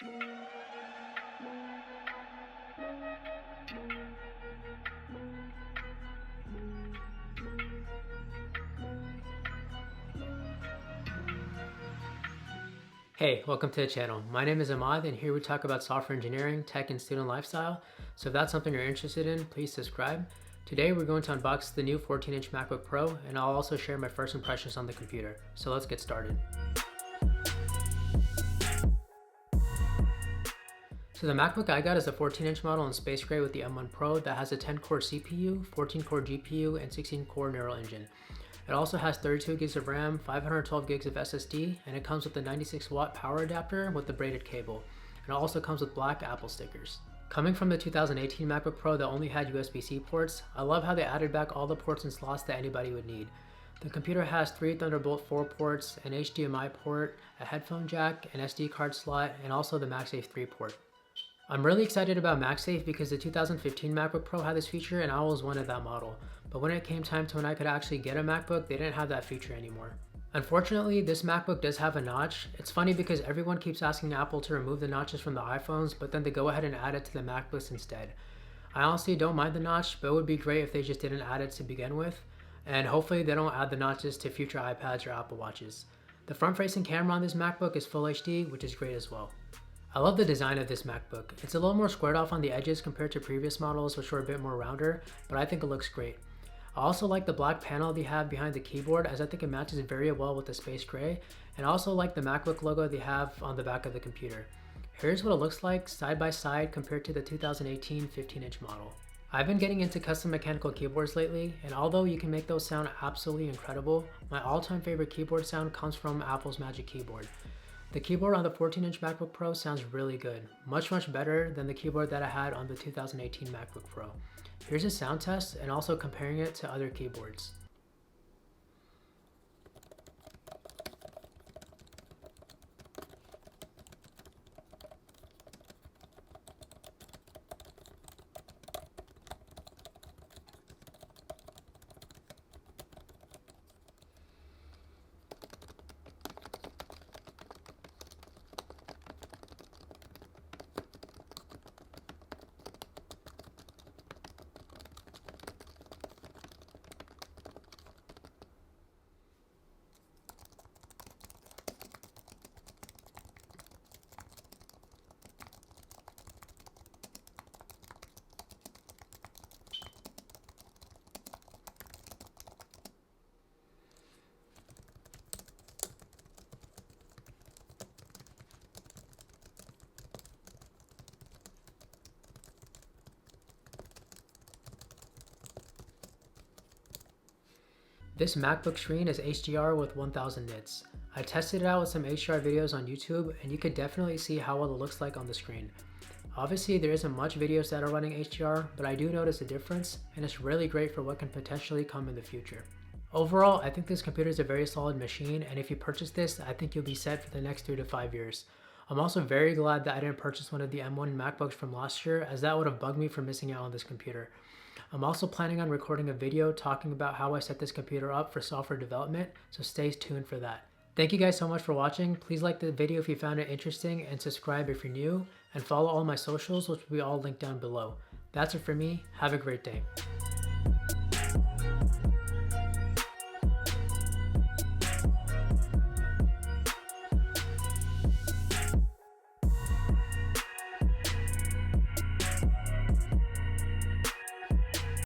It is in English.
Hey, welcome to the channel. My name is Ahmad and here we talk about software engineering, tech, and student lifestyle. So if that's something you're interested in, please subscribe. Today we're going to unbox the new 14-inch MacBook Pro and I'll also share my first impressions on the computer. So let's get started. So the MacBook I got is a 14-inch model in space gray with the M1 Pro that has a 10-core CPU, 14-core GPU, and 16-core neural engine. It also has 32 gigs of RAM, 512 gigs of SSD, and it comes with a 96-watt power adapter with the braided cable. And it also comes with black Apple stickers. Coming from the 2018 MacBook Pro that only had USB-C ports, I love how they added back all the ports and slots that anybody would need. The computer has 3 Thunderbolt 4 ports, an HDMI port, a headphone jack, an SD card slot, and also the MagSafe 3 port. I'm really excited about MagSafe because the 2015 MacBook Pro had this feature and I always wanted that model. But when it came time to when I could actually get a MacBook, they didn't have that feature anymore. Unfortunately, this MacBook does have a notch. It's funny because everyone keeps asking Apple to remove the notches from the iPhones, but then they go ahead and add it to the MacBooks instead. I honestly don't mind the notch, but it would be great if they just didn't add it to begin with. And hopefully they don't add the notches to future iPads or Apple Watches. The front-facing camera on this MacBook is Full HD, which is great as well. I love the design of this MacBook. It's a little more squared off on the edges compared to previous models which were a bit more rounder, but I think it looks great. I also like the black panel they have behind the keyboard as I think it matches very well with the space gray, and I also like the MacBook logo they have on the back of the computer. Here's what it looks like side by side compared to the 2018 15-inch model. I've been getting into custom mechanical keyboards lately, and although you can make those sound absolutely incredible, my all-time favorite keyboard sound comes from Apple's Magic Keyboard. The keyboard on the 14-inch MacBook Pro sounds really good, much better than the keyboard that I had on the 2018 MacBook Pro. Here's a sound test and also comparing it to other keyboards. This MacBook screen is HDR with 1000 nits. I tested it out with some HDR videos on YouTube and you could definitely see how well it looks like on the screen. Obviously there isn't much videos that are running HDR, but I do notice a difference and it's really great for what can potentially come in the future. Overall, I think this computer is a very solid machine, and if you purchase this, I think you'll be set for the next 3 to 5 years. I'm also very glad that I didn't purchase one of the M1 MacBooks from last year, as that would have bugged me for missing out on this computer. I'm also planning on recording a video talking about how I set this computer up for software development, so stay tuned for that. Thank you guys so much for watching. Please like the video if you found it interesting and subscribe if you're new, and follow all my socials which will be all linked down below. That's it for me. Have a great day.